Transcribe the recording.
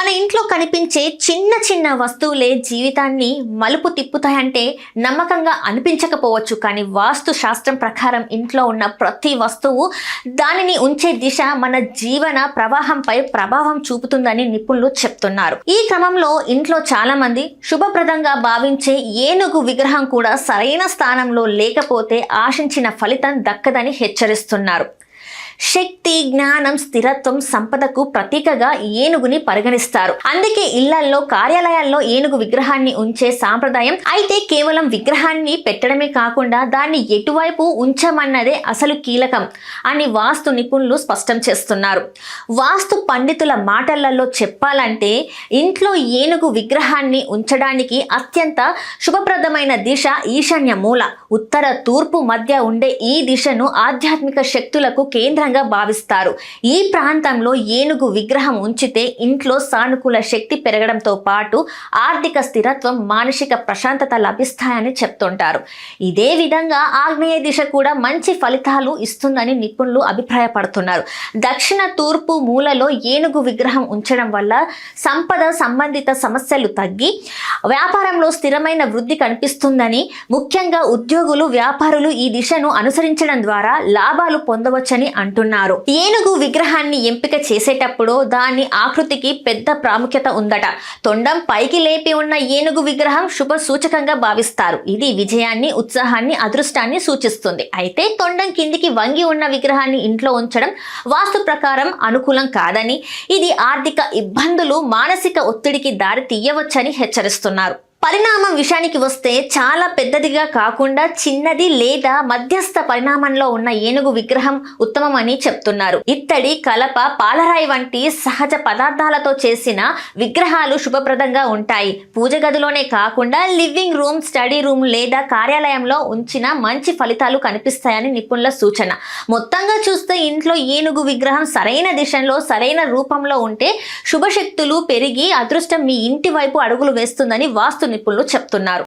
మన ఇంట్లో కనిపించే చిన్న చిన్న వస్తువులే జీవితాన్ని మలుపు తిప్పుతాయంటే నమ్మకంగా అనిపించకపోవచ్చు, కానీ వాస్తు శాస్త్రం ప్రకారం ఇంట్లో ఉన్న ప్రతి వస్తువు దానిని ఉంచే దిశ మన జీవన ప్రవాహంపై ప్రభావం చూపుతుందని నిపుణులు చెప్తున్నారు. ఈ క్రమంలో ఇంట్లో చాలా మంది శుభప్రదంగా భావించే ఏనుగు విగ్రహం కూడా సరైన స్థానంలో లేకపోతే ఆశించిన ఫలితం దక్కదని హెచ్చరిస్తున్నారు. శక్తి, జ్ఞానం, స్థిరత్వం, సంపదకు ప్రతీకగా ఏనుగుని పరిగణిస్తారు. అందుకే ఇళ్లల్లో, కార్యాలయాల్లో ఏనుగు విగ్రహాన్ని ఉంచే సాంప్రదాయం. అయితే కేవలం విగ్రహాన్ని పెట్టడమే కాకుండా దాన్ని ఎటువైపు ఉంచమన్నదే అసలు కీలకం అని వాస్తు నిపుణులు స్పష్టం చేస్తున్నారు. వాస్తు పండితుల మాటలలో చెప్పాలంటే ఇంట్లో ఏనుగు విగ్రహాన్ని ఉంచడానికి అత్యంత శుభప్రదమైన దిశ ఈశాన్య మూల. ఉత్తర, తూర్పు మధ్య ఉండే ఈ దిశను ఆధ్యాత్మిక శక్తులకు కేంద్రం భావిస్తారు. ఈ ప్రాంతంలో ఏనుగు విగ్రహం ఉంచితే ఇంట్లో సానుకూల శక్తి పెరగడంతో పాటు ఆర్థిక స్థిరత్వం, మానసిక ప్రశాంతత లభిస్తాయని చెప్తుంటారు. ఇదే విధంగా ఆగ్నేయ దిశ కూడా మంచి ఫలితాలు ఇస్తుందని నిపుణులు అభిప్రాయపడుతున్నారు. దక్షిణ, తూర్పు మూలలో ఏనుగు విగ్రహం ఉంచడం వల్ల సంపద సంబంధిత సమస్యలు తగ్గి వ్యాపారంలో స్థిరమైన వృద్ధి కనిపిస్తుందని, ముఖ్యంగా ఉద్యోగులు, వ్యాపారులు ఈ దిశను అనుసరించడం ద్వారా లాభాలు పొందవచ్చని అంటున్నారు. ఏనుగు విగ్రహాన్ని ఎంపిక చేసేటప్పుడు దాని ఆకృతికి పెద్ద ప్రాముఖ్యత ఉందట. తొండం పైకి లేపి ఉన్న ఏనుగు విగ్రహం శుభ సూచకంగా భావిస్తారు. ఇది విజయాన్ని, ఉత్సాహాన్ని, అదృష్టాన్ని సూచిస్తుంది. అయితే తొండం కిందికి వంగి ఉన్న విగ్రహాన్ని ఇంట్లో ఉంచడం వాస్తు ప్రకారం అనుకూలం కాదని, ఇది ఆర్థిక ఇబ్బందులు, మానసిక ఒత్తిడికి దారి తీయవచ్చని హెచ్చరిస్తున్నారు. పరిణామం విషయానికి వస్తే చాలా పెద్దదిగా కాకుండా చిన్నది లేదా మధ్యస్థ పరిణామంలో ఉన్న ఏనుగు విగ్రహం ఉత్తమమని చెప్తున్నారు. ఇత్తడి, కలప, పాలరాయి వంటి సహజ పదార్థాలతో చేసిన విగ్రహాలు శుభప్రదంగా ఉంటాయి. పూజ గదిలోనే కాకుండా లివింగ్ రూమ్, స్టడీ రూమ్ లేదా కార్యాలయంలో ఉంచిన మంచి ఫలితాలు కనిపిస్తాయని నిపుణుల సూచన. మొత్తంగా చూస్తే ఇంట్లో ఏనుగు విగ్రహం సరైన దిశలో, సరైన రూపంలో ఉంటే శుభశక్తులు పెరిగి అదృష్టం మీ ఇంటి వైపు అడుగులు వేస్తుందని వాస్తు నిపుణులు చెప్తున్నారు.